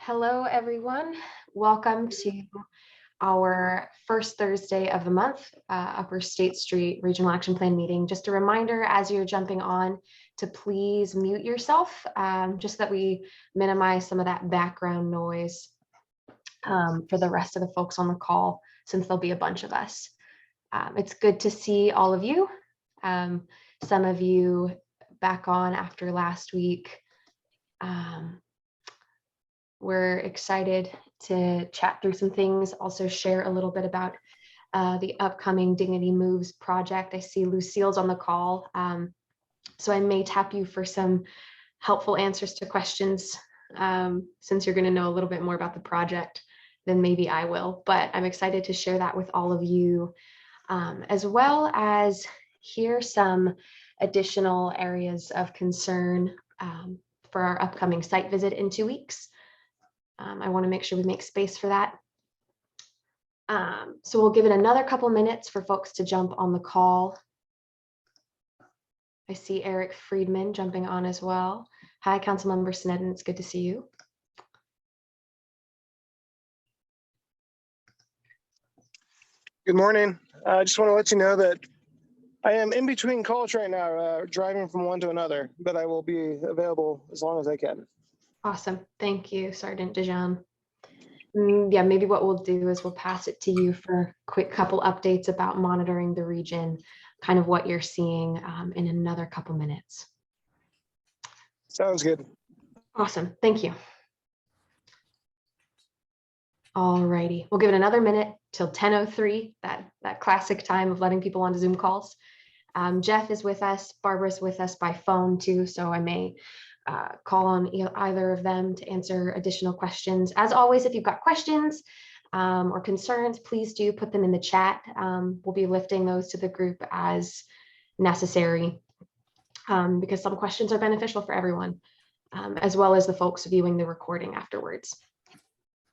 Hello, everyone. Welcome to our first Thursday of the month, Upper State Street Regional Action Plan meeting. Just a reminder as you're jumping on to please mute yourself, just so that we minimize some of that background noise for the rest of the folks on the call, since there'll be a bunch of us. It's good to see all of you. Some of you back on after last week. We're excited to chat through some things, also share a little bit about the upcoming Dignity Moves project. I see Lucille's on the call, so I may tap you for some helpful answers to questions, since you're going to know a little bit more about the project than maybe I will. But I'm excited to share that with all of you, as well as hear some additional areas of concern for our upcoming site visit in 2 weeks. I want to make sure we make space for that. So we'll give it another couple minutes for folks to jump on the call. I see Eric Friedman jumping on as well. Hi, Councilmember Sneddon, it's good to see you. Good morning. I just want to let you know that I am in between calls right now, driving from one to another, but I will be available as long as I can. Awesome. Thank you, Sergeant Dijon. Yeah, maybe what we'll do is we'll pass it to you for a quick couple updates about monitoring the region, kind of what you're seeing in another couple minutes. Sounds good. Awesome. Thank you. All righty. We'll give it another minute till 10:03, that classic time of letting people onto Zoom calls. Jeff is with us. Barbara's with us by phone too, so I may call on either of them to answer additional questions. As always, if you've got questions or concerns, please do put them in the chat. We'll be lifting those to the group as necessary, because some questions are beneficial for everyone, as well as the folks viewing the recording afterwards.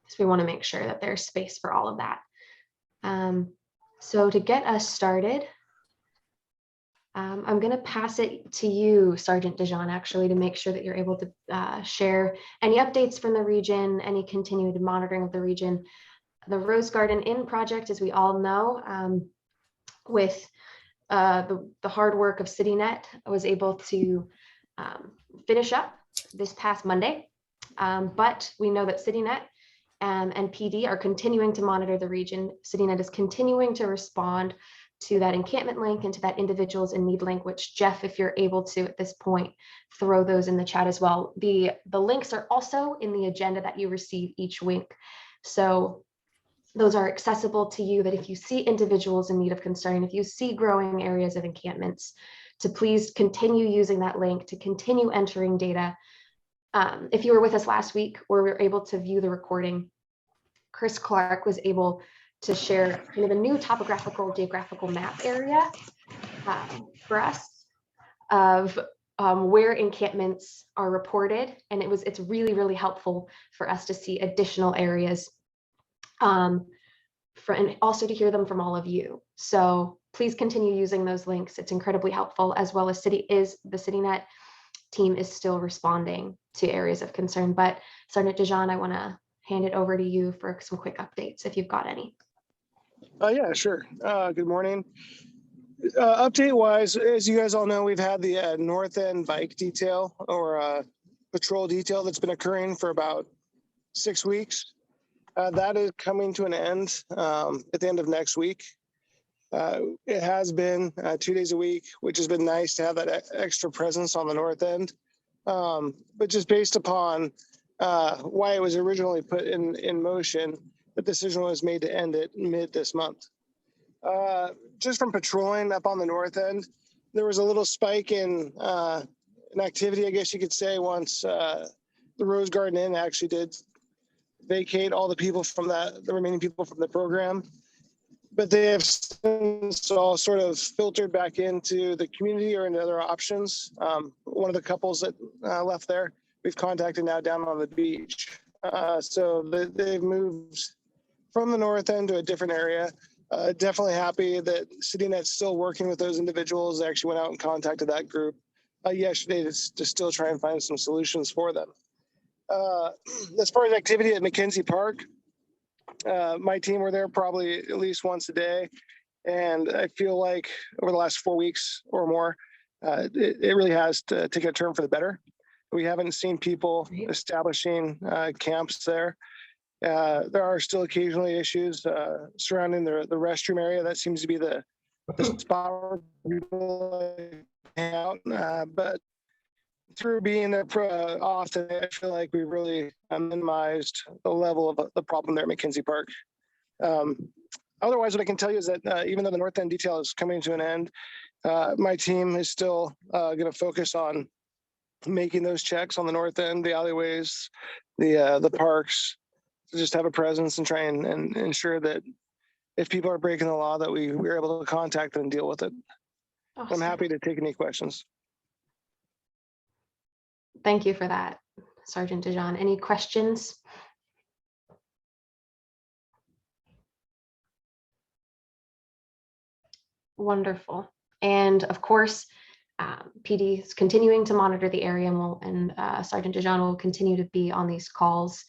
So we want to make sure that there's space for all of that. So to get us started, I'm going to pass it to you, Sergeant Dijon, actually, to make sure that you're able to share any updates from the region, any continued monitoring of the region. The Rose Garden Inn project, as we all know, with the hard work of CityNet, was able to finish up this past Monday. But we know that CityNet and PD are continuing to monitor the region. CityNet is continuing to respond to that encampment link and to that individuals in need link, which Jeff, if you're able to at this point, throw those in the chat as well. The links are also in the agenda that you receive each week. So those are accessible to you, that if you see individuals in need of concern, if you see growing areas of encampments, to please continue using that link, to continue entering data. If you were with us last week, where we were able to view the recording, Chris Clark was able to share kind of a new topographical geographical map area for us of where encampments are reported, and it's really, really helpful for us to see additional areas, and also to hear them from all of you. So please continue using those links. It's incredibly helpful, as well as the CityNet team is still responding to areas of concern. But Sergeant Dijon, I want to hand it over to you for some quick updates if you've got any. Yeah, sure. Good morning. Update wise, as you guys all know, we've had the North End bike detail or patrol detail that's been occurring for about 6 weeks. That is coming to an end at the end of next week. It has been 2 days a week, which has been nice to have that extra presence on the North End. But just based upon why it was originally put in motion, the decision was made to end it mid this month. Just from patrolling up on the North End, there was a little spike in activity, I guess you could say, once the Rose Garden Inn actually did vacate all the people from the remaining people from the program. But they have since all sort of filtered back into the community or into other options. One of the couples that left there, we've contacted now down on the beach. So they've moved from the North End to a different area. Definitely happy that CityNet's still working with those individuals. They actually went out and contacted that group yesterday to still try and find some solutions for them. As far as activity at McKenzie Park, my team were there probably at least once a day. And I feel like over the last 4 weeks or more, it really has to take a turn for the better. We haven't seen people establishing camps there. There are still occasionally issues surrounding the restroom area. That seems to be the spot where people hang out. But through being there often, I feel like we really minimized the level of the problem there at McKenzie Park. Otherwise, what I can tell you is that even though the North End detail is coming to an end, my team is still going to focus on making those checks on the North End, the alleyways, the parks, to just have a presence and try and ensure that if people are breaking the law, that we're able to contact them and deal with it. Awesome. I'm happy to take any questions. Thank you for that, Sergeant Dijon. Any questions? Wonderful. And of course, PD is continuing to monitor the area, and Sergeant Dijon will continue to be on these calls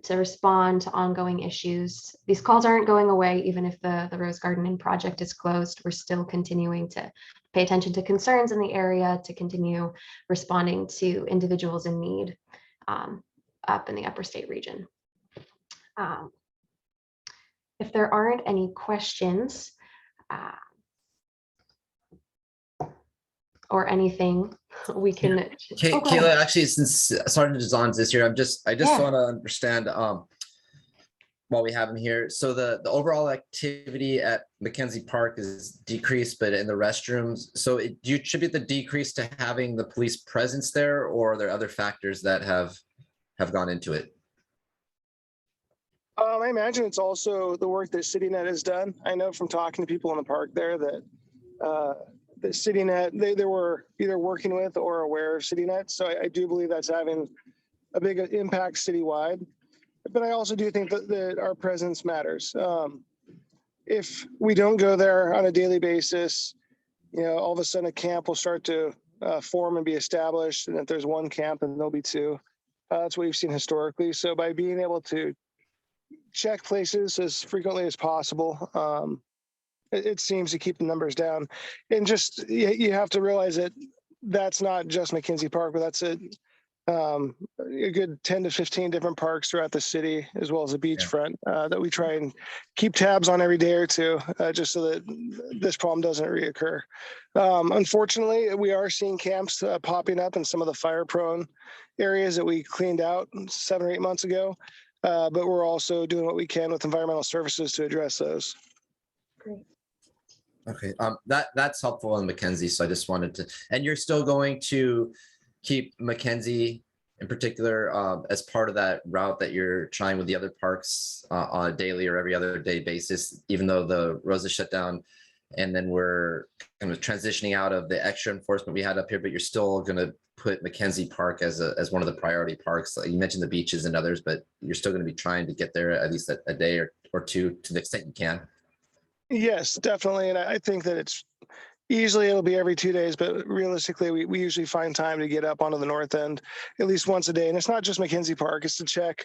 to respond to ongoing issues. These calls aren't going away, even if the Rose Garden Inn project is closed. We're still continuing to pay attention to concerns in the area, to continue responding to individuals in need up in the upper state region. If there aren't any questions or anything, we can. Kayla, actually, since Sergeant Dijon's this year, I just want to understand while we have him here. So the overall activity at McKenzie Park is decreased, but in the restrooms. So do you attribute the decrease to having the police presence there, or are there other factors that have gone into it? I imagine it's also the work that CityNet has done. I know from talking to people in the park there that the CityNet, they were either working with or aware of CityNet. So I do believe that's having a big impact citywide. But I also do think that our presence matters. If we don't go there on a daily basis, all of a sudden a camp will start to form and be established. And if there's one camp, then there'll be two. That's what we've seen historically. So by being able to check places as frequently as possible, it seems to keep the numbers down. And just you have to realize that that's not just McKenzie Park, but that's a good 10 to 15 different parks throughout the city, as well as the beachfront, that we try and keep tabs on every day or two, just so that this problem doesn't reoccur. Unfortunately, we are seeing camps popping up in some of the fire-prone areas that we cleaned out 7 or 8 months ago, but we're also doing what we can with environmental services to address those. Great. Okay, that's helpful on McKenzie. So I just wanted to, and you're still going to keep McKenzie in particular as part of that route that you're trying with the other parks on a daily or every other day basis, even though the roads are shut down, and then we're kind of transitioning out of the extra enforcement we had up here, but you're still going to put McKenzie Park as one of the priority parks. Like you mentioned the beaches and others, but you're still going to be trying to get there at least a day or two to the extent you can. Yes, definitely. And I think that it'll be every 2 days, but realistically, we usually find time to get up onto the North End at least once a day. And it's not just McKenzie Park, it's to check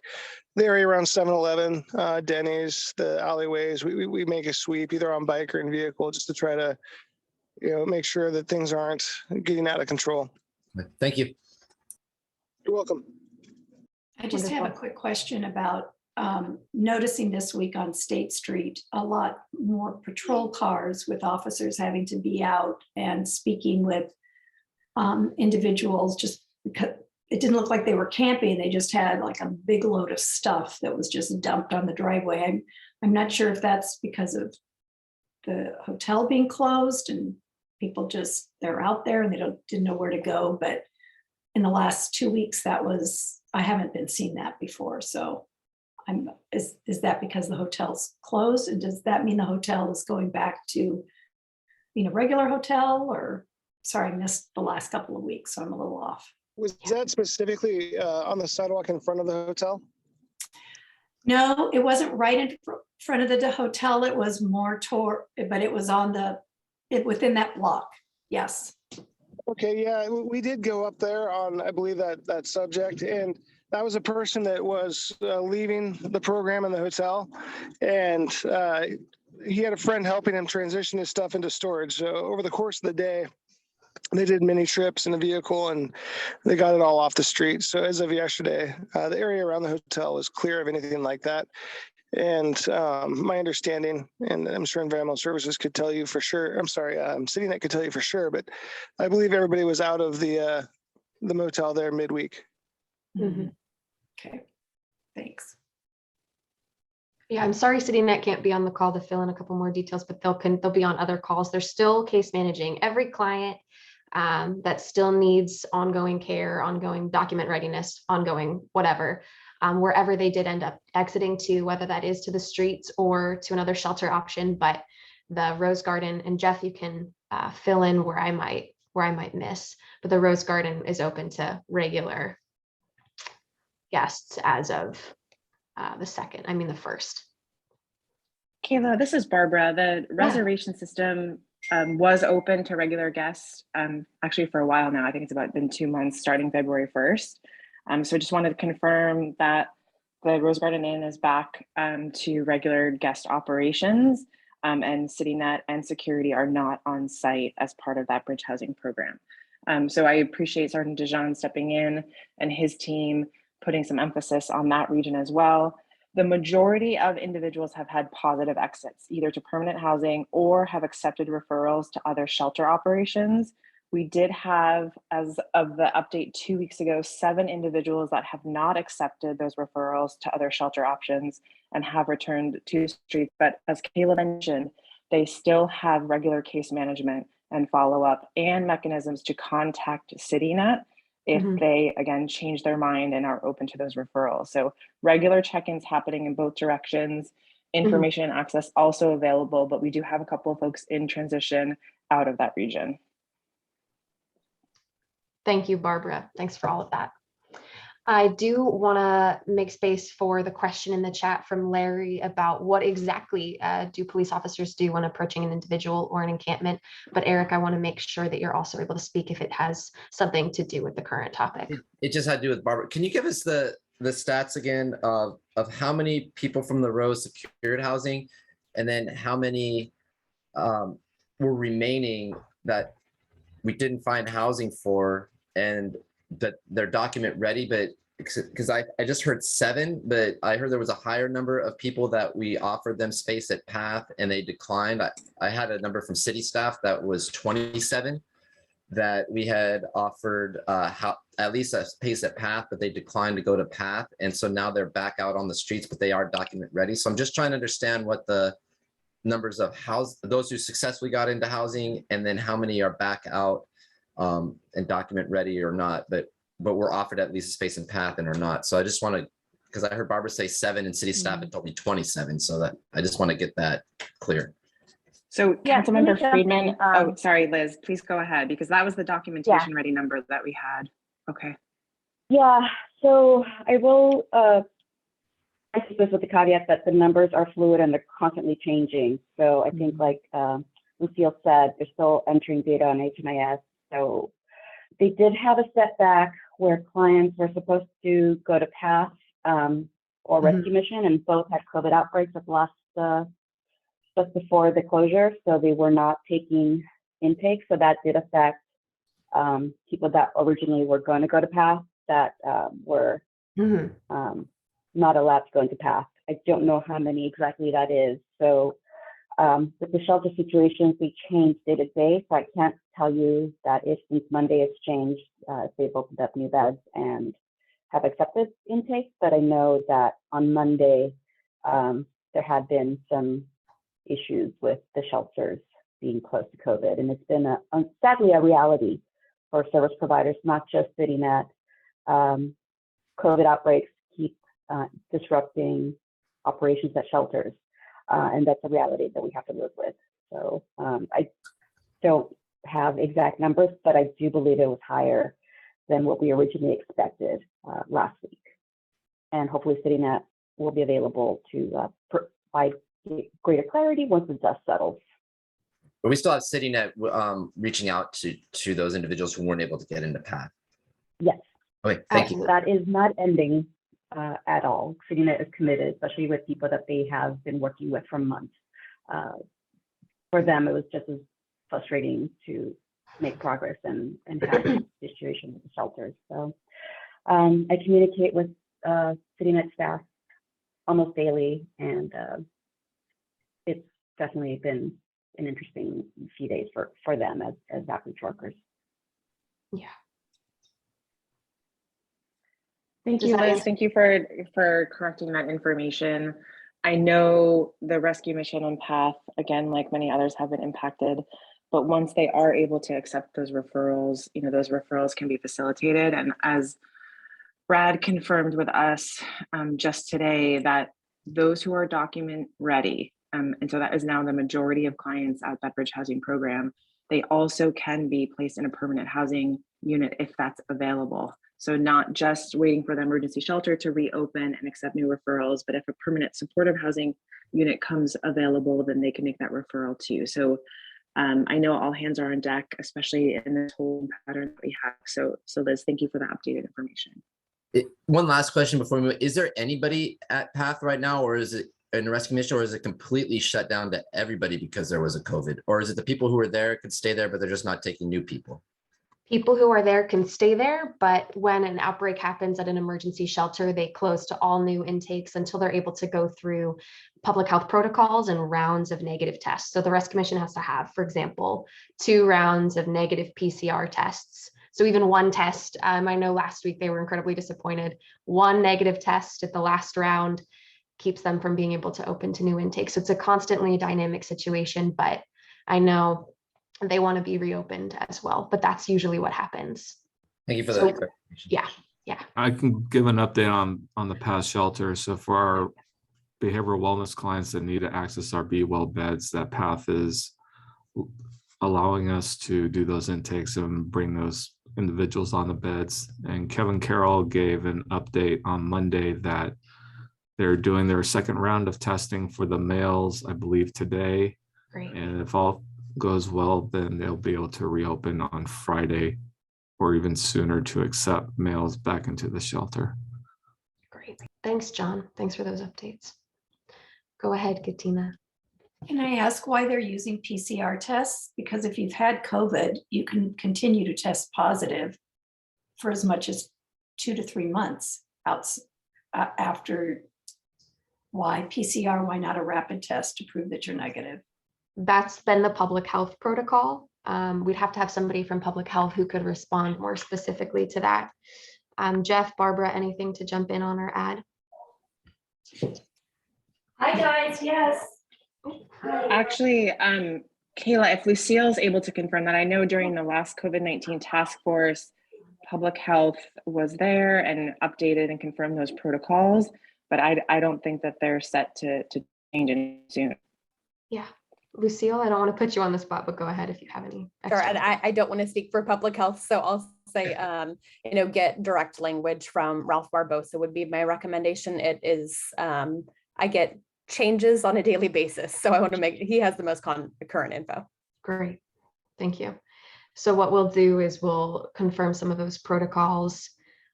the area around 7-Eleven, Denny's, the alleyways. We make a sweep either on bike or in vehicle just to try to, make sure that things aren't getting out of control. Thank you. You're welcome. I just have a quick question about noticing this week on State Street, a lot more patrol cars with officers having to be out and speaking with individuals, just because it didn't look like they were camping. They just had like a big load of stuff that was just dumped on the driveway. I'm not sure if that's because of the hotel being closed and people they're out there and they didn't know where to go. But in the last 2 weeks, I haven't been seeing that before. So is that because the hotel's closed? And does that mean the hotel is going back to being a regular hotel? Or sorry, I missed the last couple of weeks, so I'm a little off. Was that specifically on the sidewalk in front of the hotel? No, it wasn't right in front of the hotel. It was more but it was within that block. Yes. Okay, yeah, we did go up there on, I believe, that subject, and That was a person that was leaving the program in the hotel, and he had a friend helping him transition his stuff into storage. So over the course of the day, they did many trips in a vehicle and they got it all off the street. So as of yesterday, the area around the hotel was clear of anything like that. And my understanding, and I'm sure Environmental Services could tell you for sure. I'm sorry, CityNet could tell you for sure, but I believe everybody was out of the motel there midweek. Mhm. Okay, thanks. Yeah, I'm sorry CityNet can't be on the call to fill in a couple more details, but they'll be on other calls. They're still case managing every client that still needs ongoing care, ongoing document readiness, ongoing whatever, wherever they did end up exiting to, whether that is to the streets or to another shelter option. But the Rose Garden, and Jeff, you can fill in where I might miss, but the Rose Garden is open to regular guests as of the 1st. Kayla, this is Barbara. The reservation system was open to regular guests actually for a while now. I think it's been 2 months starting February 1st. So I just wanted to confirm that the Rose Garden Inn is back to regular guest operations, and CityNet and security are not on site as part of that bridge housing program. So I appreciate Sergeant Dijon stepping in and his team putting some emphasis on that region as well. The majority of individuals have had positive exits, either to permanent housing or have accepted referrals to other shelter operations. We did have, as of the update 2 weeks ago, 7 individuals that have not accepted those referrals to other shelter options and have returned to the streets. But as Kayla mentioned, they still have regular case management and follow-up and mechanisms to contact CityNet if they, again, change their mind and are open to those referrals. So regular check-ins happening in both directions, information and access also available, but we do have a couple of folks in transition out of that region. Thank you, Barbara. Thanks for all of that. I do want to make space for the question in the chat from Larry about what exactly do police officers do when approaching an individual or an encampment. But Eric, I want to make sure that you're also able to speak if it has something to do with the current topic. It just had to do with Barbara. Can you give us the stats again of how many people from the Rose secured housing, and then how many were remaining that we didn't find housing for, and that they're document ready, but because I just heard 7, but I heard there was a higher number of people that we offered them space at PATH and they declined. I had a number from city staff that was 27 that we had offered at least a space at PATH, but they declined to go to PATH. And so now they're back out on the streets, but they are document ready. So I'm just trying to understand what the numbers of those who successfully got into housing, and then how many are back out and document ready or not, but we're offered at least a space in PATH and or not. So I just want to, because I heard Barbara say 7 and city staff had told me 27. So that I just want to get that clear. So Councilmember Friedman, oh, sorry, Liz, please go ahead, because that was the documentation ready number that we had. Okay. Yeah, so I will, I suppose with the caveat that the numbers are fluid and they're constantly changing. So I think like Lucille said, they're still entering data on HMIS. So they did have a setback where clients were supposed to go to PATH or rescue mission, and both had COVID outbreaks at last just before the closure. So they were not taking intake. So that did affect people that originally were going to go to PATH that were not allowed to go into PATH. I don't know how many exactly that is. So with the shelter situations, we change day to day. So I can't tell you that if since Monday it's changed, if they've opened up new beds and have accepted intake. But I know that on Monday, there had been some issues with the shelters being close to COVID. And it's been sadly a reality for service providers, not just CityNet. COVID outbreaks keep disrupting operations at shelters. And that's a reality that we have to live with. So I don't have exact numbers, but I do believe it was higher than what we originally expected last week. And hopefully CityNet will be available to provide greater clarity once the dust settles. But we still have CityNet reaching out to those individuals who weren't able to get into PATH. Yes. Okay, thank you. That is not ending at all. CityNet is committed, especially with people that they have been working with for months. For them, it was just as frustrating to make progress and have the situation with the shelters. So I communicate with CityNet staff almost daily, and it's definitely been an interesting few days for them as outreach workers. Yeah. Thank Does you, that Liz. answer- Thank you for correcting that information. I know the rescue mission and PATH, again, like many others, have been impacted, but once they are able to accept those referrals, those referrals can be facilitated. And as Brad confirmed with us just today, that those who are document ready, and so that is now the majority of clients at that bridge housing program, they also can be placed in a permanent housing unit if that's available. So not just waiting for the emergency shelter to reopen and accept new referrals, but if a permanent supportive housing unit comes available, then they can make that referral too. So I know all hands are on deck, especially in this whole pattern that we have. So Liz, thank you for the updated information. One last question before we move. Is there anybody at PATH right now, or is it in the rescue mission, or is it completely shut down to everybody because there was a COVID? Or is it the people who are there could stay there, but they're just not taking new people? People who are there can stay there, but when an outbreak happens at an emergency shelter, they close to all new intakes until they're able to go through public health protocols and rounds of negative tests. So the rescue mission has to have, for example, 2 rounds of negative PCR tests. So even one test, I know last week they were incredibly disappointed. One negative test at the last round keeps them from being able to open to new intakes. So it's a constantly dynamic situation, but I know they want to be reopened as well, but that's usually what happens. Thank you for So, that clarification. Yeah. I can give an update on the PATH shelter. So for our behavioral wellness clients that need to access our Be Well beds, that PATH is allowing us to do those intakes and bring those individuals on the beds. And Kevin Carroll gave an update on Monday that they're doing their second round of testing for the males, I believe today. Great. And if all goes well, then they'll be able to reopen on Friday or even sooner to accept males back into the shelter. Great. Thanks, John. Thanks for those updates. Go ahead, Katina. Can I ask why they're using PCR tests? Because if you've had COVID, you can continue to test positive for as much as 2 to 3 months after. Why PCR? Why not a rapid test to prove that you're negative? That's been the public health protocol. We'd have to have somebody from public health who could respond more specifically to that. Jeff, Barbara, anything to jump in on or add? Hi guys, yes. Actually, Kayla, if Lucille is able to confirm that, I know during the last COVID-19 task force, public health was there and updated and confirmed those protocols, but I don't think that they're set to change any soon. Yeah. Lucille, I don't want to put you on the spot, but go ahead if you have any. Sure, and I don't want to speak for public health, so I'll say, get direct language from Ralph Barbosa would be my recommendation. It is, I get changes on a daily basis, so I want to he has the most current info. Great, thank you. So what we'll do is we'll confirm some of those protocols.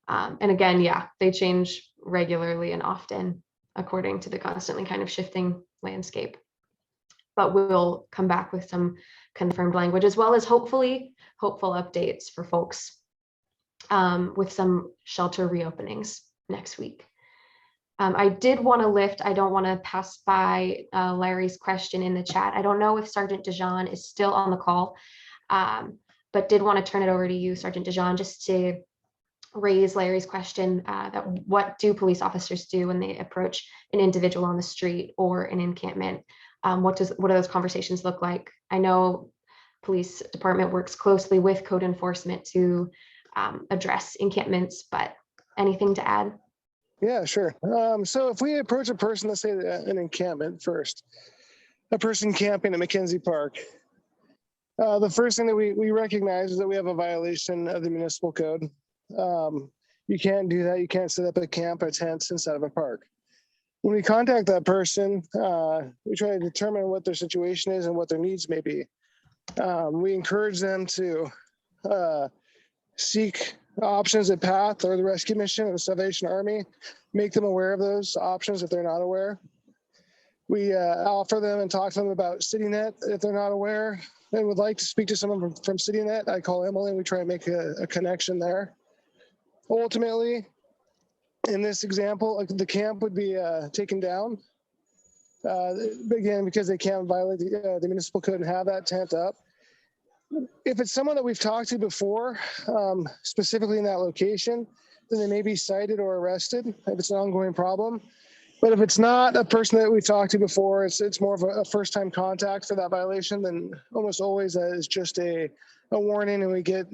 And again, yeah, they change regularly and often according to the constantly kind of shifting landscape. But we'll come back with some confirmed language as well as hopeful updates for folks with some shelter reopenings next week. I did want to I don't want to pass by Larry's question in the chat. I don't know if Sergeant Dijon is still on the call, but did want to turn it over to you, Sergeant Dijon, just to raise Larry's question that what do police officers do when they approach an individual on the street or an encampment? What do those conversations look like? I know police department works closely with code enforcement to address encampments, but anything to add? Yeah, sure. So if we approach a person, let's say an encampment first, a person camping at Mackenzie Park, the first thing that we recognize is that we have a violation of the municipal code. You can't do that. You can't set up a camp or tents inside of a park. When we contact that person, we try to determine what their situation is and what their needs may be. We encourage them to seek options at PATH or the rescue mission or the Salvation Army, make them aware of those options if they're not aware. We offer them and talk to them about CityNet if they're not aware. They would like to speak to someone from CityNet. I call Emily and we try and make a connection there. Ultimately, in this example, like the camp would be taken down. Again, because they can't violate the municipal code and have that tent up. If it's someone that we've talked to before, specifically in that location, then they may be cited or arrested if it's an ongoing problem. But if it's not a person that we've talked to before, it's more of a first-time contact for that violation, then almost always is just a warning and we get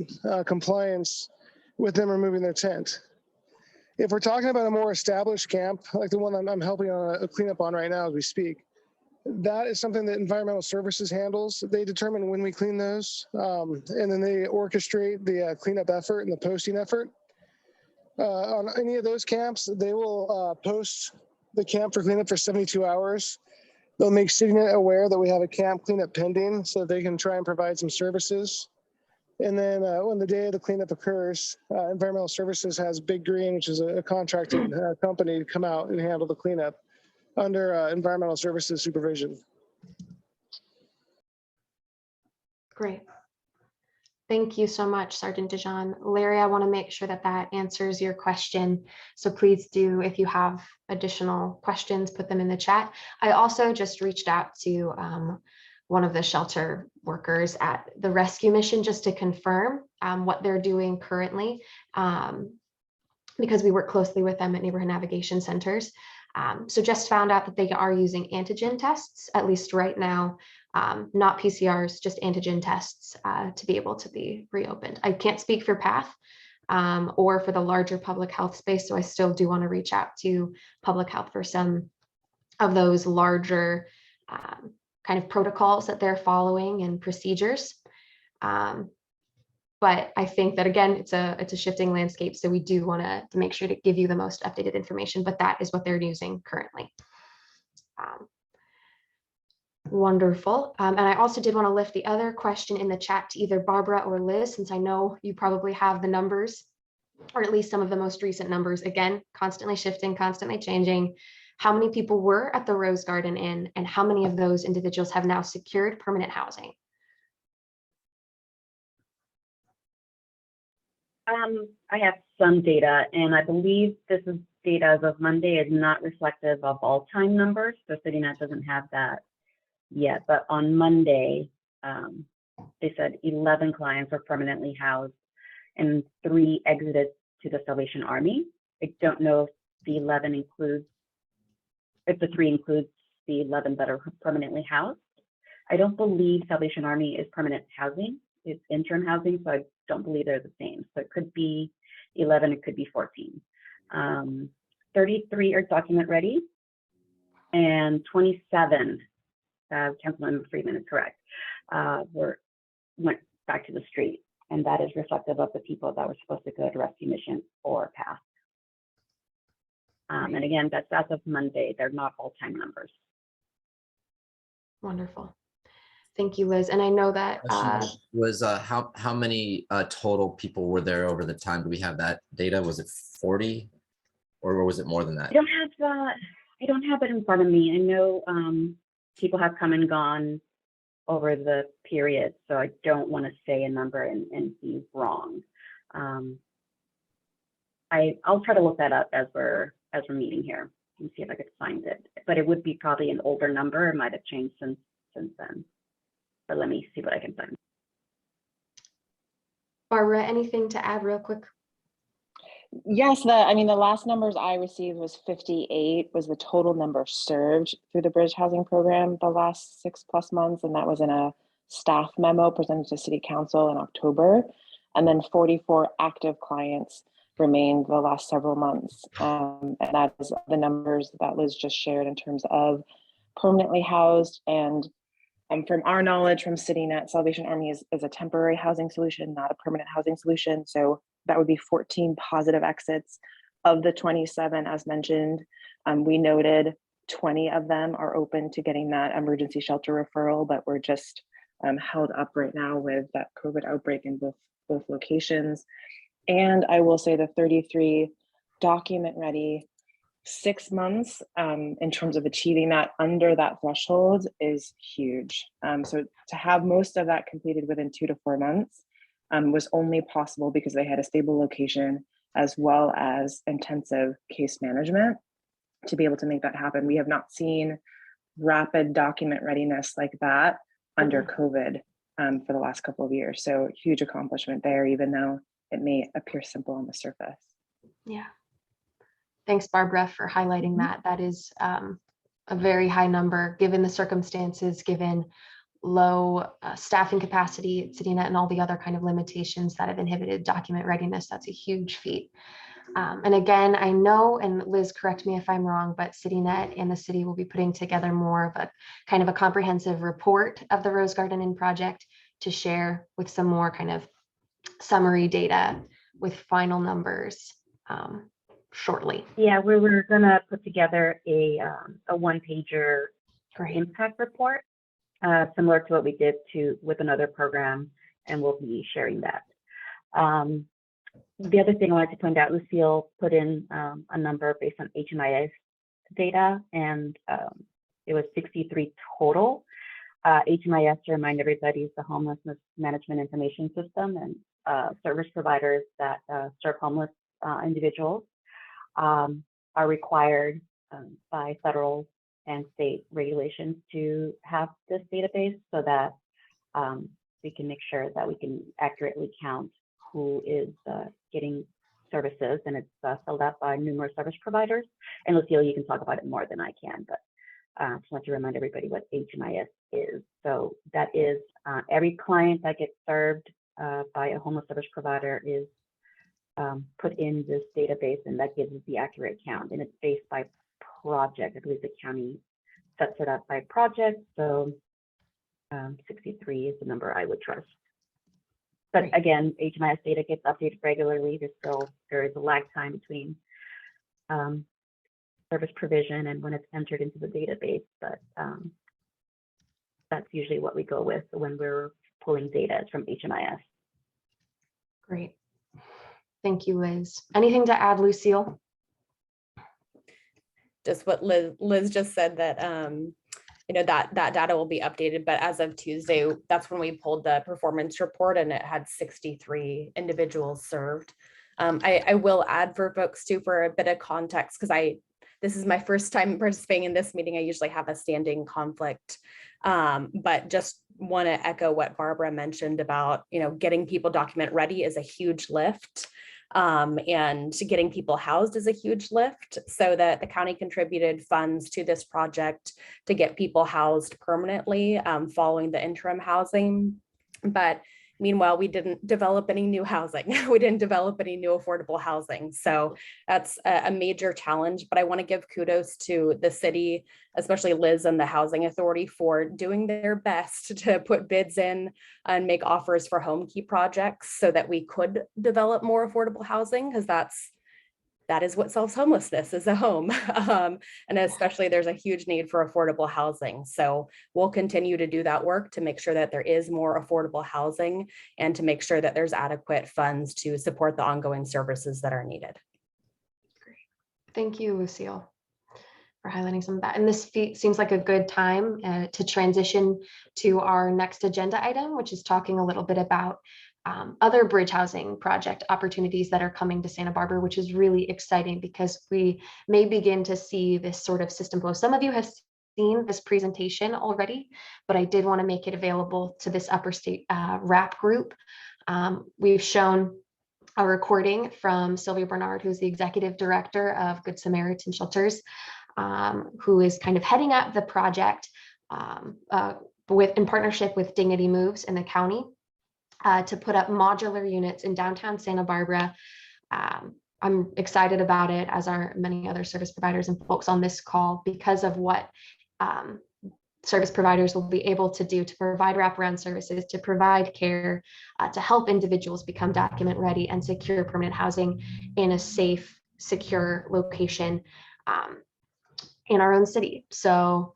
compliance with them removing their tent. If we're talking about a more established camp, like the one I'm helping on a cleanup on right now as we speak, that is something that environmental services handles. They determine when we clean those, and then they orchestrate the cleanup effort and the posting effort. On any of those camps, they will post the camp for cleanup for 72 hours. They'll make CityNet aware that we have a camp cleanup pending so they can try and provide some services. And then when the day of the cleanup occurs, Environmental Services has Big Green, which is a contracted company, to come out and handle the cleanup under Environmental Services supervision. Great. Thank you so much, Sergeant Dijon. Larry, I want to make sure that that answers your question. So please do, if you have additional questions, put them in the chat. I also just reached out to one of the shelter workers at the rescue mission just to confirm what they're doing currently, because we work closely with them at neighborhood navigation centers. So just found out that they are using antigen tests, at least right now, not PCRs, just antigen tests to be able to be reopened. I can't speak for PATH or for the larger public health space, so I still do want to reach out to public health for some of those larger kind of protocols that they're following and procedures. But I think that, again, it's a shifting landscape, so we do want to make sure to give you the most updated information, but that is what they're using currently. Wonderful. And I also did want to lift the other question in the chat to either Barbara or Liz, since I know you probably have the numbers, or at least some of the most recent numbers, again, constantly shifting, constantly changing. How many people were at the Rose Garden Inn, and how many of those individuals have now secured permanent housing? I have some data, and I believe this is data as of Monday is not reflective of all time numbers. So CityNet doesn't have that yet, but on Monday, they said 11 clients were permanently housed and 3 exited to the Salvation Army. I don't know if the 11 includes, if the 3 includes the 11 that are permanently housed. I don't believe Salvation Army is permanent housing. It's interim housing, so I don't believe they're the same. So it could be 11, it could be 14. 33 are document ready, and 27, Councilman Friedman is correct, went back to the street, and that is reflective of the people that were supposed to go to rescue mission or PATH. And again, that's as of Monday. They're not all-time numbers. Wonderful. Thank you, Liz. And I know that was how many total people were there over the time? Do we have that data? Was it 40, or was it more than that? I don't have it in front of me. I know people have come and gone over the period, so I don't want to say a number and be wrong. I'll try to look that up as we're meeting here and see if I could find it. But it would be probably an older number. It might have changed since then. But let me see what I can find. Barbara, anything to add real quick? Yes, the last numbers I received was 58 was the total number served through the Bridge Housing Program the last 6+ months, and that was in a staff memo presented to City Council in October. And then 44 active clients remained the last several months, and that is the numbers that Liz just shared in terms of permanently housed. And from our knowledge from CityNet, Salvation Army is a temporary housing solution, not a permanent housing solution. So that would be 14 positive exits. Of the 27, as mentioned, we noted 20 of them are open to getting that emergency shelter referral, but we're just held up right now with that COVID outbreak in both locations. And I will say the 33 document ready, 6 months in terms of achieving that under that threshold is huge. So to have most of that completed within 2 to 4 months was only possible because they had a stable location as well as intensive case management to be able to make that happen. We have not seen rapid document readiness like that under COVID for the last couple of years. So huge accomplishment there, even though it may appear simple on the surface. Yeah. Thanks, Barbara, for highlighting that. That is a very high number, given the circumstances, given low staffing capacity at CityNet and all the other kind of limitations that have inhibited document readiness. That's a huge feat. And again, I know, and Liz, correct me if I'm wrong, but CityNet and the city will be putting together more of a kind of a comprehensive report of the Rose Garden Inn project to share with some more kind of summary data with final numbers shortly. Yeah, we were gonna put together a one-pager impact report, similar to what we did with another program, and we'll be sharing that. The other thing I wanted to point out, Lucille put in a number based on HMIS data, and it was 63 total. HMIS, to remind everybody, is the Homelessness Management Information System, and service providers that serve homeless individuals are required by federal and state regulations to have this database so that we can make sure that we can accurately count who is getting services, and it's filled out by numerous service providers. And Lucille, you can talk about it more than I can, but I just want to remind everybody what HMIS is. So that is every client that gets served by a homeless service provider is put in this database, and that gives us the accurate count, and it's based by project. I believe the county sets it up by project, so 63 is the number I would trust. But again, HMIS data gets updated regularly. There is a lag time between service provision and when it's entered into the database, but that's usually what we go with when we're pulling data from HMIS. Great. Thank you, Liz. Anything to add, Lucille? Just what Liz just said, that that data will be updated, but as of Tuesday, that's when we pulled the performance report, and it had 63 individuals served. I will add for folks too, for a bit of context, because this is my first time participating in this meeting. I usually have a standing conflict, but just want to echo what Barbara mentioned about, getting people document ready is a huge lift. And getting people housed is a huge lift, so that the county contributed funds to this project to get people housed permanently following the interim housing. But meanwhile, we didn't develop any new housing. We didn't develop any new affordable housing. So that's a major challenge, but I want to give kudos to the city, especially Liz and the Housing Authority, for doing their best to put bids in and make offers for home key projects so that we could develop more affordable housing, because that is what solves homelessness, is a home. And especially there's a huge need for affordable housing. So we'll continue to do that work to make sure that there is more affordable housing and to make sure that there's adequate funds to support the ongoing services that are needed. Great. Thank you, Lucille, for highlighting some of that. And this seems like a good time to transition to our next agenda item, which is talking a little bit about other bridge housing project opportunities that are coming to Santa Barbara, which is really exciting because we may begin to see this sort of system flow. Some of you have seen this presentation already, but I did want to make it available to this upper state RAP group. We've shown a recording from Sylvia Bernard, who's the executive director of Good Samaritan Shelters, who is kind of heading up the project in partnership with Dignity Moves in the county. To put up modular units in downtown Santa Barbara. I'm excited about it, as are many other service providers and folks on this call, because of what service providers will be able to do to provide wraparound services, to provide care, to help individuals become document ready and secure permanent housing in a safe, secure location in our own city. So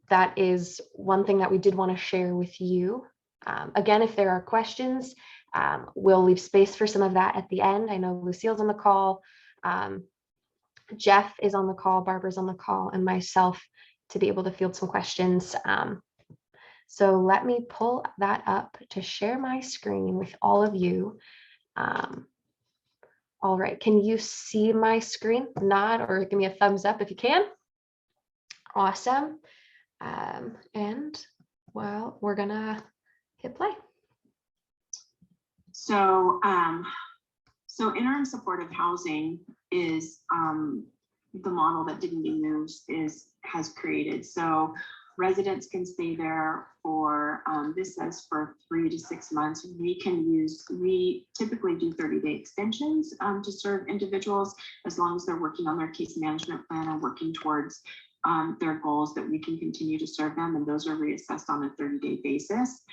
that is one thing that we did want to share with you Again, if there are questions, we'll leave space for some of that at the end. I know Lucille's on the call. Jeff is on the call, Barbara's on the call, and myself to be able to field some questions. So let me pull that up to share my screen with all of you. All right, can you see my screen? Nod or give me a thumbs up if you can. Awesome. And well, we're gonna hit play. So, interim supportive housing is the model that Dignity Moves has created. So residents can stay there for, this says for 3 to 6 months. We typically do 30-day extensions to serve individuals as long as they're working on their case management plan and working towards their goals, that we can continue to serve them, and those are reassessed on a 30-day basis.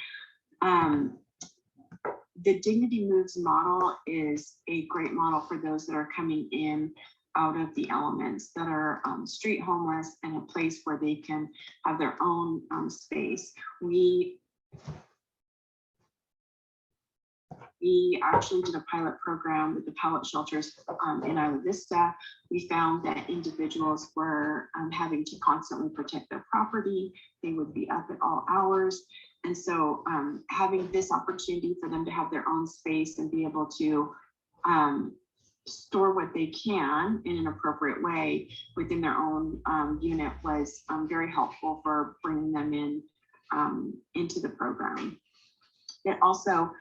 The Dignity Moves model is a great model for those that are coming in out of the elements, that are street homeless, and a place where they can have their own space. We actually did a pilot program with the pallet shelters in Isla Vista. We found that individuals were having to constantly protect their property. They would be up at all hours. And so having this opportunity for them to have their own space and be able to store what they can in an appropriate way within their own unit was very helpful for bringing them in into the program. It also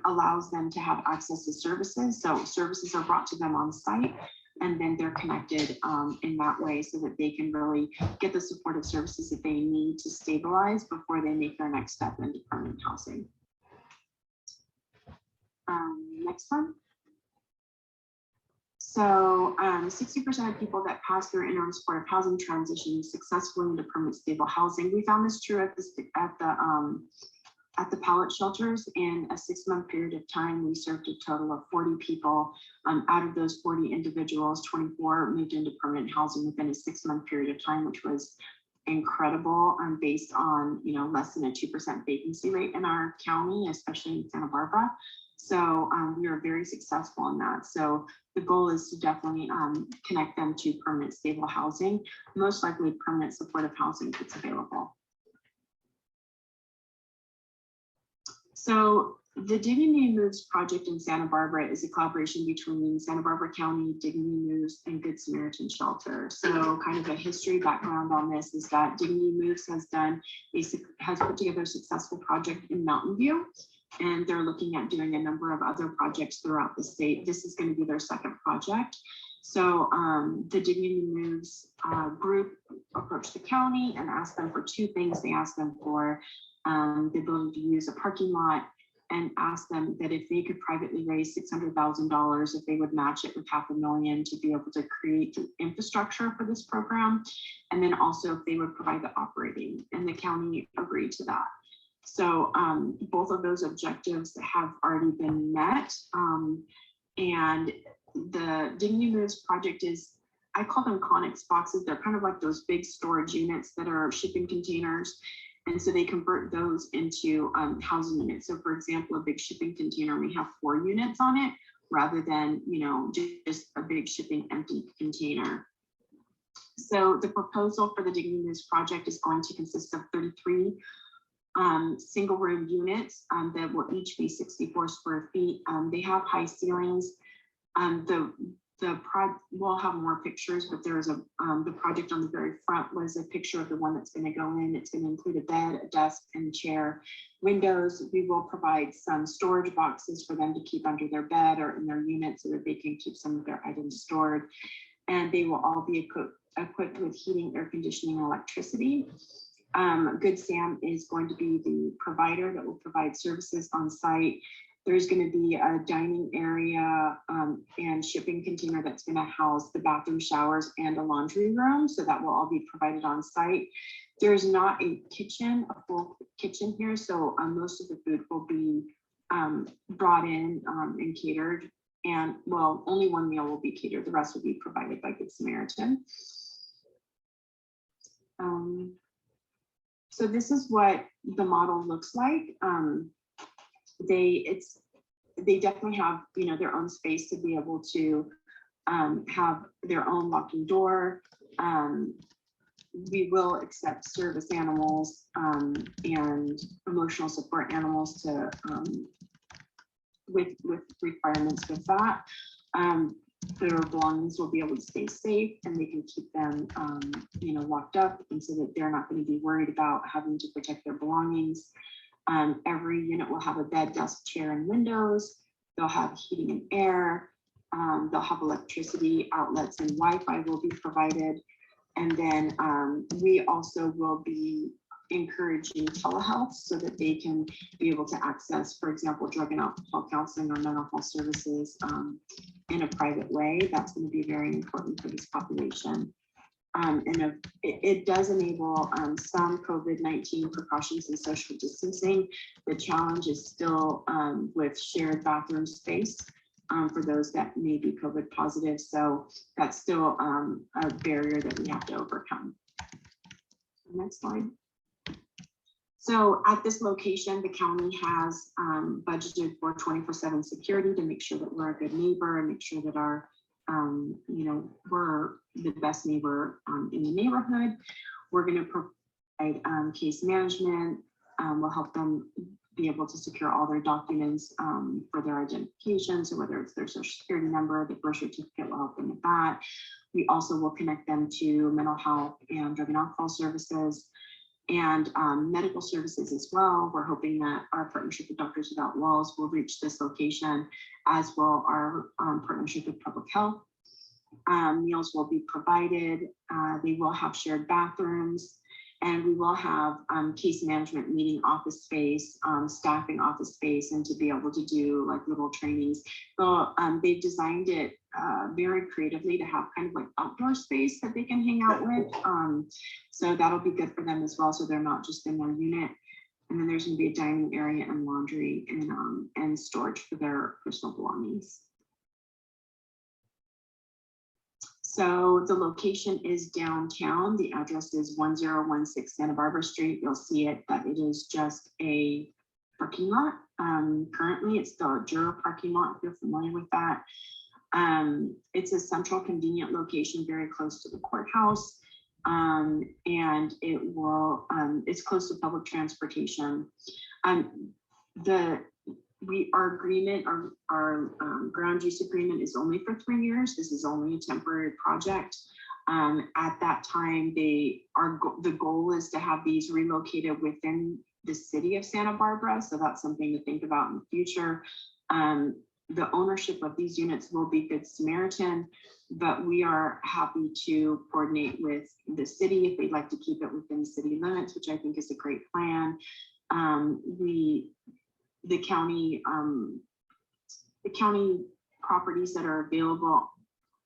allows them to have access to services. So services are brought to them on site, and then they're connected in that way so that they can really get the supportive services that they need to stabilize before they make their next step into permanent housing. Next one. So 60% of people that pass through interim supportive housing transition successfully into permanent stable housing. We found this true at the pallet shelters. In a 6-month period of time, we served a total of 40 people. Out of those 40 individuals, 24 moved into permanent housing within a 6-month period of time, which was incredible, based on less than a 2% vacancy rate in our county, especially in Santa Barbara. So we were very successful in that. So the goal is to definitely connect them to permanent stable housing, most likely permanent supportive housing if it's available. So the Dignity Moves project in Santa Barbara is a collaboration between Santa Barbara County, Dignity Moves, and Good Samaritan Shelter. So kind of a history background on this is that Dignity Moves has put together a successful project in Mountain View, and they're looking at doing a number of other projects throughout the state. This is going to be their second project. So the Dignity Moves group approached the county and asked them for 2 things. They asked them for the ability to use a parking lot, and asked them that if they could privately raise $600,000, if they would match it with $500,000 to be able to create the infrastructure for this program. And then also if they would provide the operating, and the county agreed to that. So both of those objectives have already been met. And the Dignity Moves project is, I call them Connex boxes. They're kind of like those big storage units that are shipping containers. And so they convert those into housing units. So for example, a big shipping container may have 4 units on it rather than, just a big shipping empty container. So the proposal for the Dignity Moves project is going to consist of 33 single room units that will each be 64 square feet. They have high ceilings. We'll have more pictures, but there's the project on the very front was a picture of the one that's going to go in. It's going to include a bed, a desk, and a chair. Windows, we will provide some storage boxes for them to keep under their bed or in their unit so that they can keep some of their items stored. And they will all be equipped with heating, air conditioning, and electricity. Good Sam is going to be the provider that will provide services on site. There's going to be a dining area and shipping container that's going to house the bathroom, showers, and a laundry room. So that will all be provided on site. There's not a kitchen, a full kitchen here. So most of the food will be brought in and catered. And well, only one meal will be catered. The rest will be provided by Good Samaritan. So this is what the model looks like. They definitely have, you know, their own space to be able to have their own locking door. We will accept service animals and emotional support animals to with requirements with that. Their belongings will be able to stay safe and they can keep them, you know, locked up, and so that they're not going to be worried about having to protect their belongings. Every unit will have a bed, desk, chair, and windows. They'll have heating and air. They'll have electricity outlets, and Wi-Fi will be provided. And then we also will be encouraging telehealth so that they can be able to access, for example, drug and alcohol counseling or mental health services in a private way. That's going to be very important for this population. And it does enable some COVID-19 precautions and social distancing. The challenge is still with shared bathroom space for those that may be COVID positive. So that's still a barrier that we have to overcome. Next slide. So at this location, the county has budgeted for 24/7 security to make sure that we're a good neighbor and make sure that our, you know, we're the best neighbor in the neighborhood. We're going to provide case management. We'll help them be able to secure all their documents for their identification. So whether it's their social security number, the birth certificate, will help them with that. We also will connect them to mental health and drug and alcohol services and medical services as well. We're hoping that our partnership with Doctors Without Walls will reach this location, as will our partnership with public health. Meals will be provided. They will have shared bathrooms, and we will have case management meeting office space, staffing office space, and to be able to do like little trainings. So they've designed it very creatively to have kind of like outdoor space that they can hang out with. So that'll be good for them as well. So they're not just in their unit. And then there's going to be a dining area and laundry and storage for their personal belongings. So the location is downtown. The address is 1016 Santa Barbara Street. You'll see it that it is just a parking lot. Currently, it's the Jura parking lot, if you're familiar with that. It's a central convenient location very close to the courthouse. And it will, it's close to public transportation. Our agreement, our ground use agreement is only for 3 years. This is only a temporary project. At that time, the goal is to have these relocated within the city of Santa Barbara. So that's something to think about in the future. The ownership of these units will be Good Samaritan, but we are happy to coordinate with the city if they'd like to keep it within the city limits, which I think is a great plan. The county properties that are available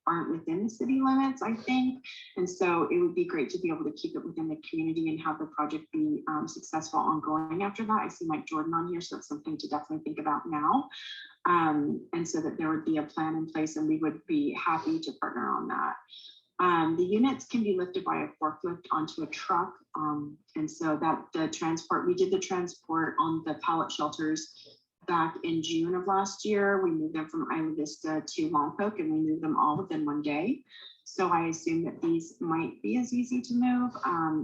aren't within the city limits, I think. And so it would be great to be able to keep it within the community and have the project be successful ongoing after that. I see Mike Jordan on here, so it's something to definitely think about now. And so that there would be a plan in place, and we would be happy to partner on that. The units can be lifted by a forklift onto a truck. And so that we did the transport on the pallet shelters back in June of last year. We moved them from Isla Vista to Lompoc, and we moved them all within 1 day. So I assume that these might be as easy to move,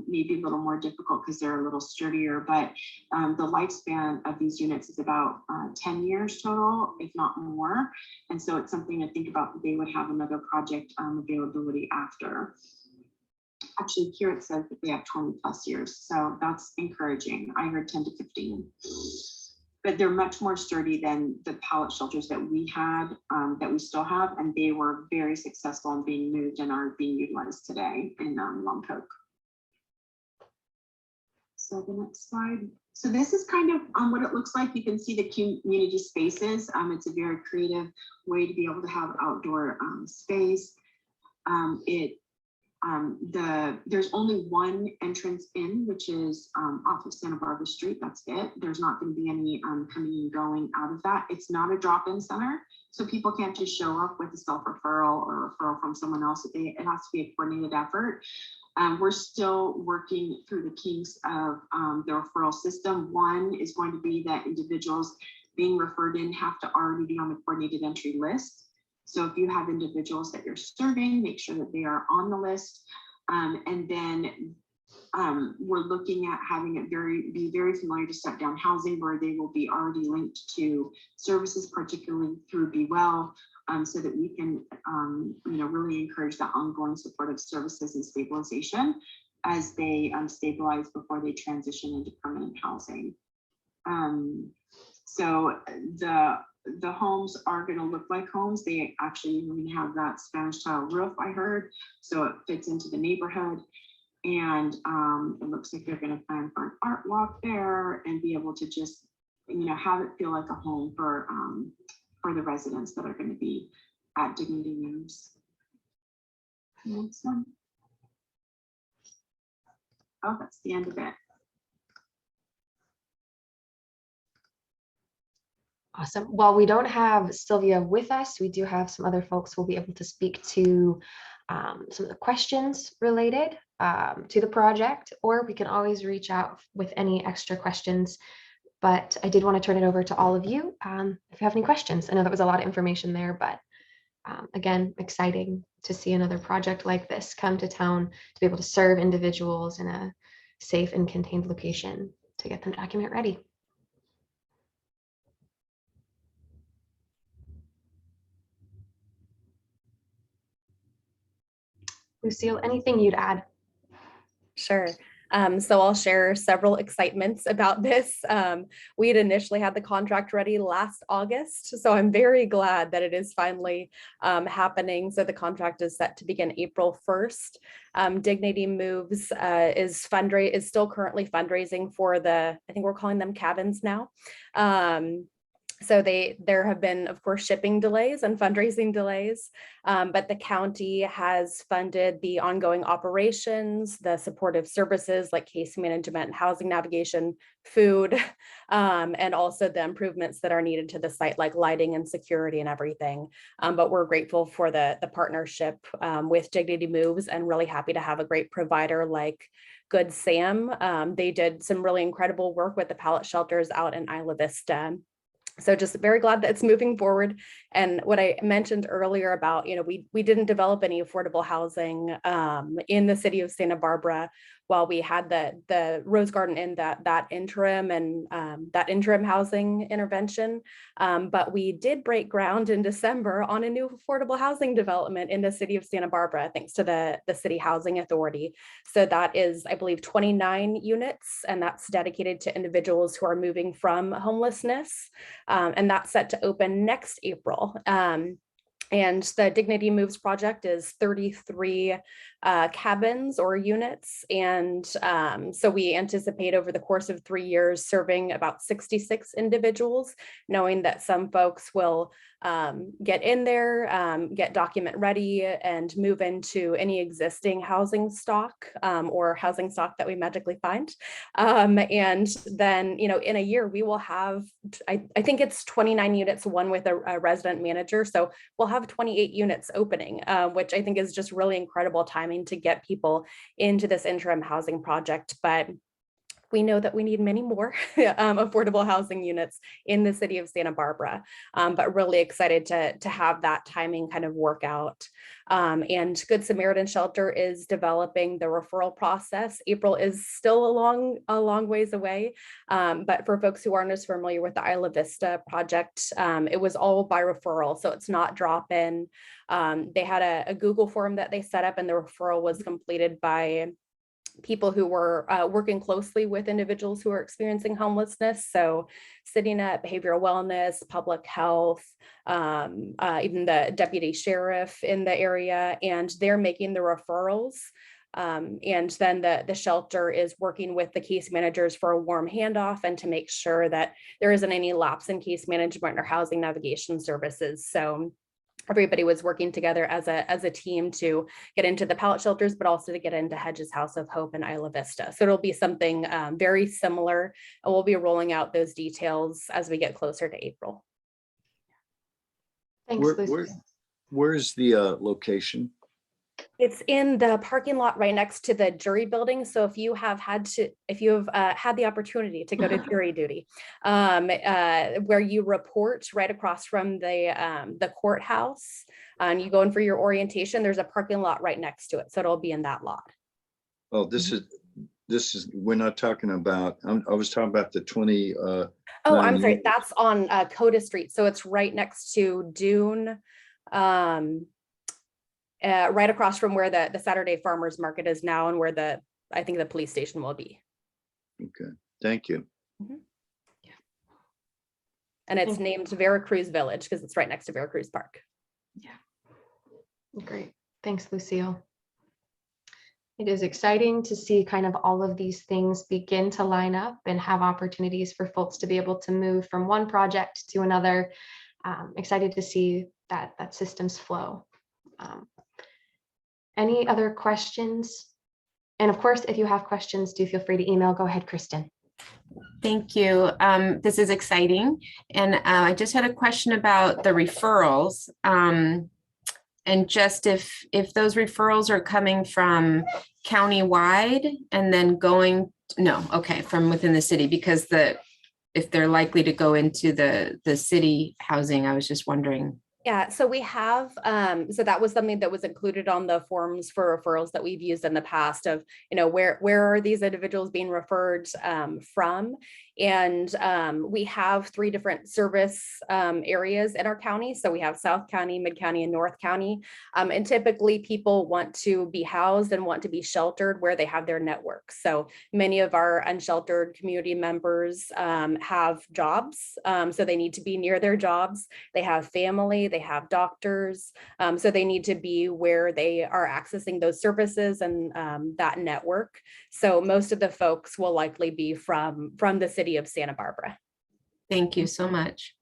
maybe a little more difficult because they're a little sturdier, but the lifespan of these units is about 10 years total, if not more. And so it's something to think about that they would have another project availability after. Actually, here it says that they have 20 plus years. So that's encouraging. I heard 10 to 15. But they're much more sturdy than the pallet shelters that we had, that we still have, and they were very successful in being moved and are being utilized today in Lompoc. So the next slide. So this is kind of what it looks like. You can see the community spaces. It's a very creative way to be able to have outdoor space. There's only one entrance in, which is off of Santa Barbara Street. That's it. There's not going to be any coming and going out of that. It's not a drop-in center, so people can't just show up with a self-referral or referral from someone else. It has to be a coordinated effort. We're still working through the kinks of the referral system. One is going to be that individuals being referred in have to already be on the coordinated entry list. So if you have individuals that you're serving, make sure that they are on the list. And then we're looking at having it be very familiar to step-down housing, where they will be already linked to services, particularly through Be Well, so that we can really encourage the ongoing supportive services and stabilization as they stabilize before they transition into permanent housing. So the homes are going to look like homes. They actually even have that Spanish tile roof, I heard, so it fits into the neighborhood. And it looks like they're going to plan for an art walk there and be able to just, have it feel like a home for the residents that are going to be at Dignity Moves. Next one. Oh, that's the end of it. Awesome. While we don't have Sylvia with us, we do have some other folks who will be able to speak to some of the questions related to the project, or we can always reach out with any extra questions. But I did want to turn it over to all of you if you have any questions. I know that was a lot of information there, but again, exciting to see another project like this come to town to be able to serve individuals in a safe and contained location to get them document ready. Lucille, anything you'd add? Sure. So I'll share several excitements about this. We had initially had the contract ready last August, so I'm very glad that it is finally happening. So the contract is set to begin April 1st. Dignity Moves is still currently fundraising for I think we're calling them cabins now. So there have been, of course, shipping delays and fundraising delays, but the county has funded the ongoing operations, the supportive services like case management, housing navigation, food, and also the improvements that are needed to the site, like lighting and security and everything. But we're grateful for the partnership with Dignity Moves, and really happy to have a great provider like Good Sam. They did some really incredible work with the pallet shelters out in Isla Vista. So just very glad that it's moving forward. And what I mentioned earlier about, we didn't develop any affordable housing in the city of Santa Barbara while we had the Rose Garden in that interim and that interim housing intervention. But we did break ground in December on a new affordable housing development in the city of Santa Barbara, thanks to the City Housing Authority. So that is, I believe, 29 units, and that's dedicated to individuals who are moving from homelessness. And that's set to open next April. And the Dignity Moves project is 33 cabins or units. And so we anticipate over the course of 3 years serving about 66 individuals, knowing that some folks will get in there, get document ready, and move into any existing housing stock or housing stock that we magically find. And then, in a year, we will have, I think it's 29 units, one with a resident manager. So we'll have 28 units opening, which I think is just really incredible timing to get people into this interim housing project. But we know that we need many more affordable housing units in the city of Santa Barbara, but really excited to have that timing kind of work out. And Good Samaritan Shelter is developing the referral process. April is still a long ways away, but for folks who aren't as familiar with the Isla Vista project, it was all by referral, so it's not drop-in. They had a Google form that they set up, and the referral was completed by people who were working closely with individuals who are experiencing homelessness. So Sitting at behavioral wellness, public health, even the deputy sheriff in the area, and they're making the referrals. And then the shelter is working with the case managers for a warm handoff and to make sure that there isn't any lapse in case management or housing navigation services. So everybody was working together as a team to get into the pallet shelters, but also to get into Hedges House of Hope and Isla Vista. So it'll be something very similar, and we'll be rolling out those details as we get closer to April. Thanks, Lucy. Where's the location? It's in the parking lot right next to the jury building. So if you have had the opportunity to go to jury duty, where you report right across from the courthouse, and you go in for your orientation, there's a parking lot right next to it. So it'll be in that lot. Oh, this is, we're not talking about, I was talking about the 20. Oh, I'm sorry. That's on Coda Street. So it's right next to Dune. Right across from where the Saturday Farmers Market is now, and where I think the police station will be. Okay, thank you. Mm-hmm. Yeah. And it's named Veracruz Village because it's right next to Veracruz Park. Yeah. Great. Thanks, Lucille. It is exciting to see kind of all of these things begin to line up and have opportunities for folks to be able to move from one project to another. Excited to see that systems flow. Any other questions? And of course, if you have questions, do feel free to email. Go ahead, Kristen. Thank you. This is exciting. And I just had a question about the referrals. And just if those referrals are coming from countywide and then going, from within the city, because if they're likely to go into the city housing, I was just wondering. Yeah, so we have, so that was something that was included on the forms for referrals that we've used in the past of, where are these individuals being referred from? And we have 3 different service areas in our county. So we have South County, Mid County, and North County. And typically people want to be housed and want to be sheltered where they have their network. So many of our unsheltered community members have jobs. So they need to be near their jobs. They have family, they have doctors. So they need to be where they are accessing those services and that network. So most of the folks will likely be from the city of Santa Barbara. Thank you so much.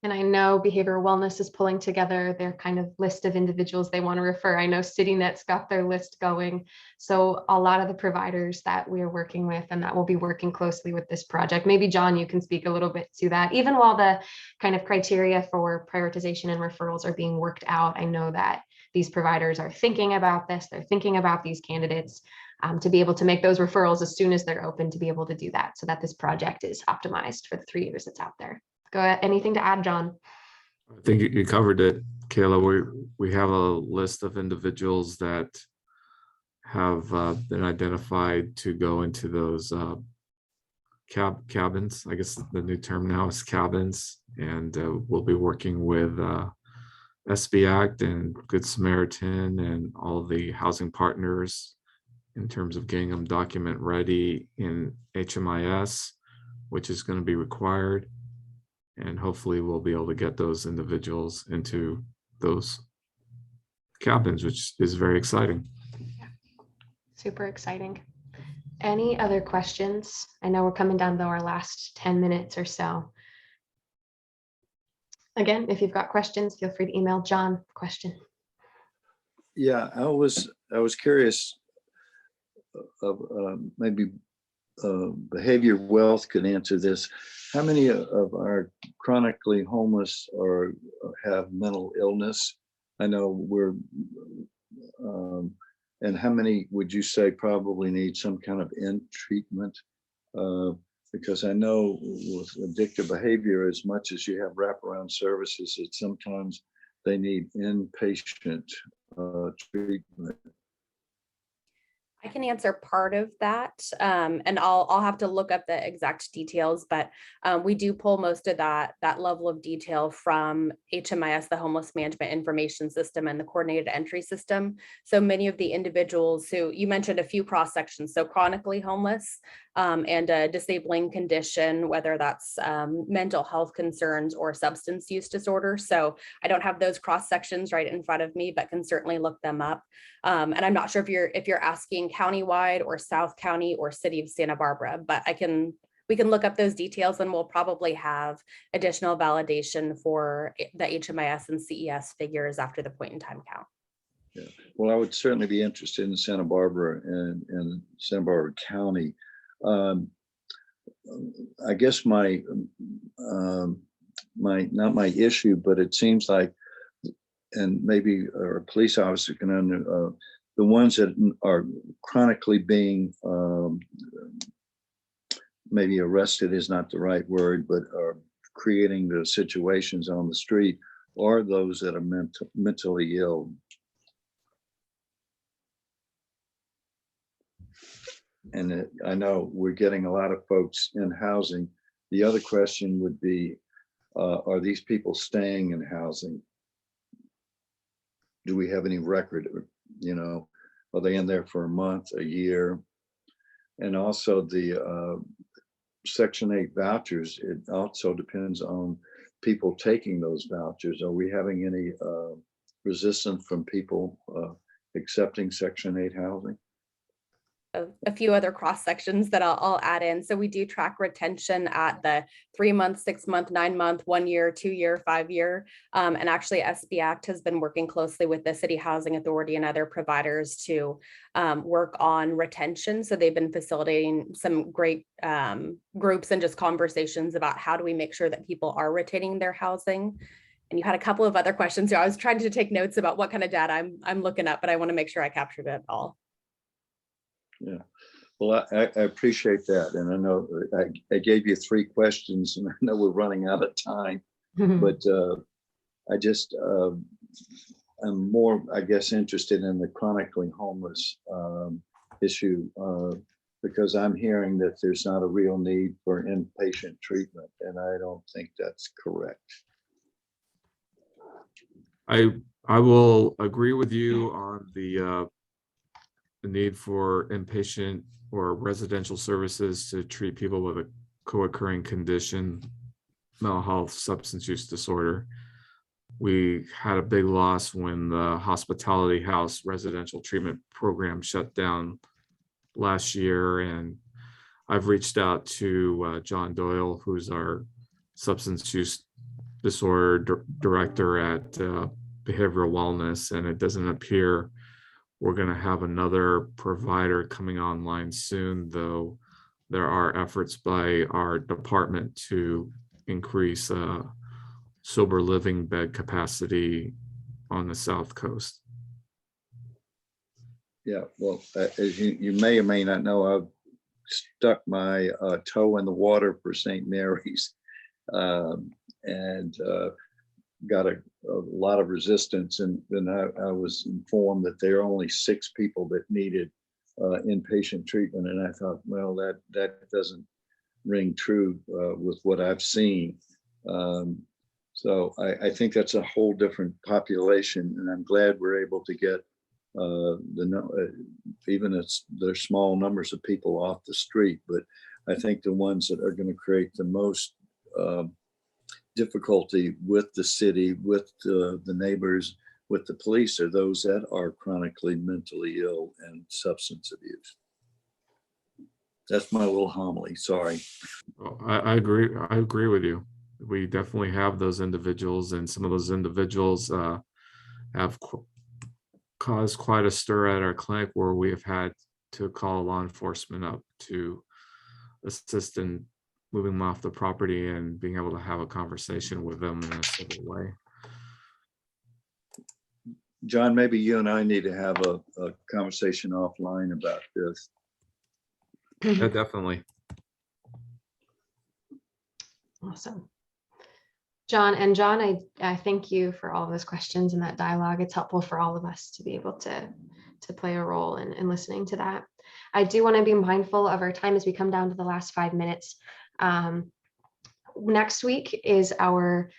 And I know Behavioral Wellness is pulling together their kind of list of individuals they want to refer. I know CityNet's got their list going. So a lot of the providers that we're working with and that will be working closely with this project, maybe John, you can speak a little bit to that. Even while the kind of criteria for prioritization and referrals are being worked out, I know that these providers are thinking about this. They're thinking about these candidates to be able to make those referrals as soon as they're open, to be able to do that so that this project is optimized for the 3 years it's out there. Go ahead. Anything to add, John? I think you covered it, Kayla. We have a list of individuals that have been identified to go into those cabins. I guess the new term now is cabins, and we'll be working with SB Act and Good Samaritan and all of the housing partners in terms of getting them document ready in HMIS, which is going to be required. And hopefully we'll be able to get those individuals into those cabins, which is very exciting. Yeah. Super exciting. Any other questions? I know we're coming down to our last 10 minutes or so. Again, if you've got questions, feel free to email John. Question. Yeah, I was curious of maybe Behavior Wealth could answer this. How many of our chronically homeless have mental illness? I know we're, and how many would you say probably need some kind of in treatment? Because I know with addictive behavior, as much as you have wraparound services, that sometimes they need inpatient treatment. I can answer part of that, and I'll have to look up the exact details, but we do pull most of that level of detail from HMIS, the Homeless Management Information System, and the Coordinated Entry System. So many of the individuals who you mentioned, a few cross sections, so chronically homeless and a disabling condition, whether that's mental health concerns or substance use disorder. So I don't have those cross sections right in front of me, but can certainly look them up. And I'm not sure if you're asking countywide or South County or City of Santa Barbara, but we can look up those details, and we'll probably have additional validation for the HMIS and CES figures after the point in time count. Yeah, well, I would certainly be interested in Santa Barbara and Santa Barbara County. I guess not my issue, but it seems like and maybe or a police officer can the ones that are chronically being maybe arrested is not the right word, but are creating the situations on the street, or those that are mentally ill. And I know we're getting a lot of folks in housing. The other question would be, are these people staying in housing? Do we have any record? You know, are they in there for a month, a year? And also the Section 8 vouchers, it also depends on people taking those vouchers. Are we having any resistance from people accepting Section 8 housing? A few other cross sections that I'll add in. So we do track retention at the 3 month, 6 month, 9 month, 1 year, 2 year, 5 year. And actually SB Act has been working closely with the City Housing Authority and other providers to work on retention. So they've been facilitating some great groups and just conversations about how do we make sure that people are retaining their housing. And you had a couple of other questions. So I was trying to take notes about what kind of data I'm looking up, but I want to make sure I captured it all. Yeah, well, I appreciate that. And I know I gave you 3 questions and I know we're running out of time, but I just, I'm more, I guess, interested in the chronically homeless issue because I'm hearing that there's not a real need for inpatient treatment, and I don't think that's correct. I will agree with you on the need for inpatient or residential services to treat people with a co-occurring condition, mental health, substance use disorder. We had a big loss when the Hospitality House residential treatment program shut down last year, and I've reached out to John Doyle, who's our substance use disorder director at Behavioral Wellness, and it doesn't appear we're going to have another provider coming online soon, though there are efforts by our department to increase sober living bed capacity on the South Coast. Yeah, well, as you may or may not know, I've stuck my toe in the water for St. Mary's and got a lot of resistance. And then I was informed that there are only 6 people that needed inpatient treatment. And I thought, well, that doesn't ring true with what I've seen. So I think that's a whole different population. And I'm glad we're able to get even there's small numbers of people off the street, but I think the ones that are going to create the most difficulty with the city, with the neighbors, with the police are those that are chronically mentally ill and substance abuse. That's my little homily. Sorry. I agree. I agree with you. We definitely have those individuals, and some of those individuals have caused quite a stir at our clinic where we have had to call law enforcement up to assist in moving them off the property and being able to have a conversation with them in a civil way. John, maybe you and I need to have a conversation offline about this. Yeah, definitely. Awesome. John, I thank you for all of those questions and that dialogue. It's helpful for all of us to be able to play a role in listening to that. I do want to be mindful of our time as we come down to the last 5 minutes. Next week is our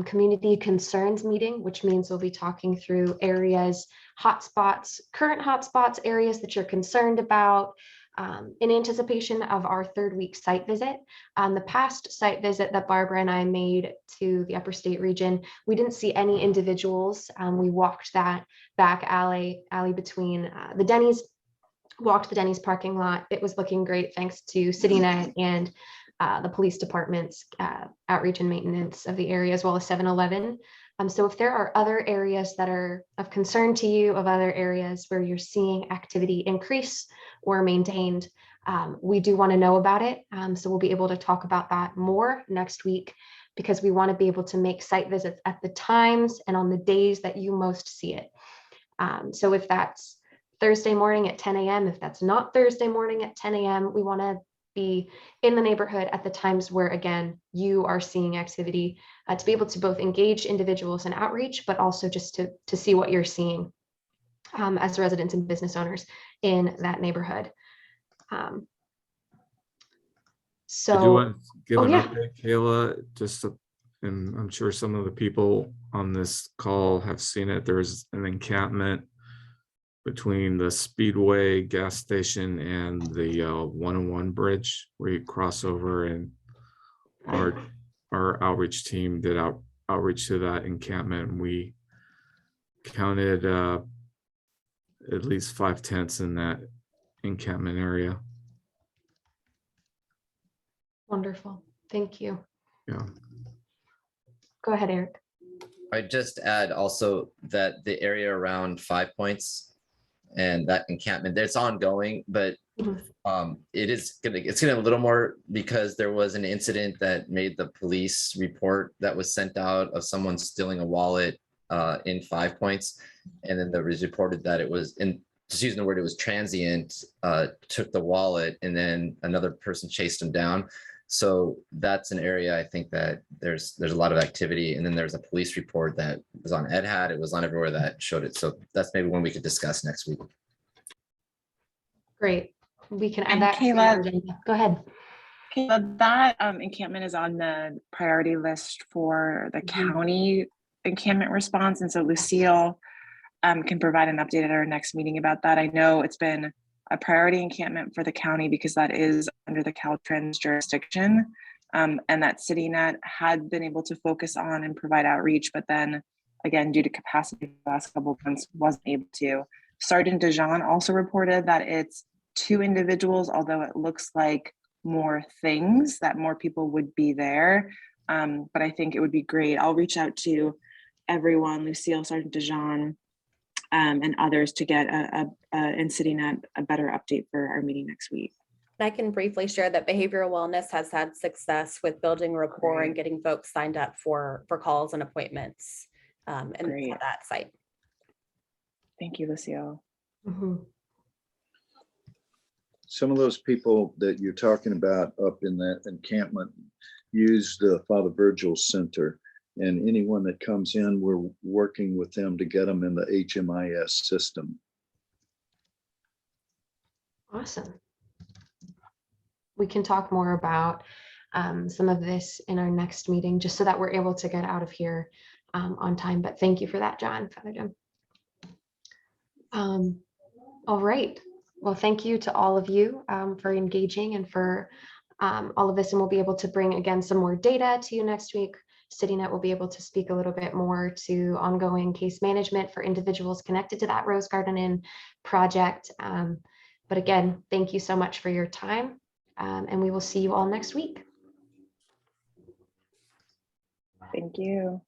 community concerns meeting, which means we'll be talking through areas, hotspots, current hotspots, areas that you're concerned about, in anticipation of our 3rd week site visit. The past site visit that Barbara and I made to the upper state region, we didn't see any individuals. We walked that back alley between the Denny's, walked the Denny's parking lot. It was looking great thanks to CityNet and the police department's outreach and maintenance of the area, as well as 7-Eleven. So if there are other areas that are of concern to you, of other areas where you're seeing activity increase or maintained, we do want to know about it. So we'll be able to talk about that more next week. because we want to be able to make site visits at the times and on the days that you most see it. So if that's Thursday morning at 10 a.m., if that's not Thursday morning at 10 a.m., we want to be in the neighborhood at the times where, again, you are seeing activity, to be able to both engage individuals in outreach, but also just to see what you're seeing as residents and business owners in that neighborhood. I do So, want to give oh, an yeah. update, Kayla, and I'm sure some of the people on this call have seen it. There's an encampment between the Speedway gas station and the 101 bridge where you cross over, and our outreach team did outreach to that encampment, and we counted at least 5 tents in that encampment area. Wonderful. Thank you. Yeah. Go ahead, Eric. I just add also that the area around 5 Points and that encampment, it's ongoing, but it's getting a little more, because there was an incident that made the police report that was sent out of someone stealing a wallet in 5 Points, and then there was reported that it was, in just using the word, it was transient, took the wallet, and then another person chased him down. So that's an area I think that there's a lot of activity. And then there's a police report that was on EdHat. It was on everywhere that showed it. So that's maybe one we could discuss next week. Great. We can add And that. Kayla, go ahead. Kayla, that encampment is on the priority list for the county encampment response. And so Lucille can provide an update at our next meeting about that. I know it's been a priority encampment for the county because that is under the Caltrans jurisdiction, and that CityNet had been able to focus on and provide outreach, but then again, due to capacity the last couple of months, wasn't able to. Sergeant Dijon also reported that it's 2 individuals, although it looks like more things, that more people would be there. But I think it would be great. I'll reach out to everyone, Lucille, Sergeant Dijon, and others to get in CityNet a better update for our meeting next week. I can briefly share that behavioral wellness has had success with building rapport and getting folks signed up for calls and appointments and for that site. Thank you, Lucille. Some of those people that you're talking about up in that encampment use the Father Virgil Center. And anyone that comes in, we're working with them to get them in the HMIS system. Awesome. We can talk more about some of this in our next meeting, just so that we're able to get out of here on time. But thank you for that, John, Father John. All right. Well, thank you to all of you for engaging and for all of this. And we'll be able to bring, again, some more data to you next week. CityNet will be able to speak a little bit more to ongoing case management for individuals connected to that Rose Garden Inn project. But again, thank you so much for your time, and we will see you all next week. Thank you.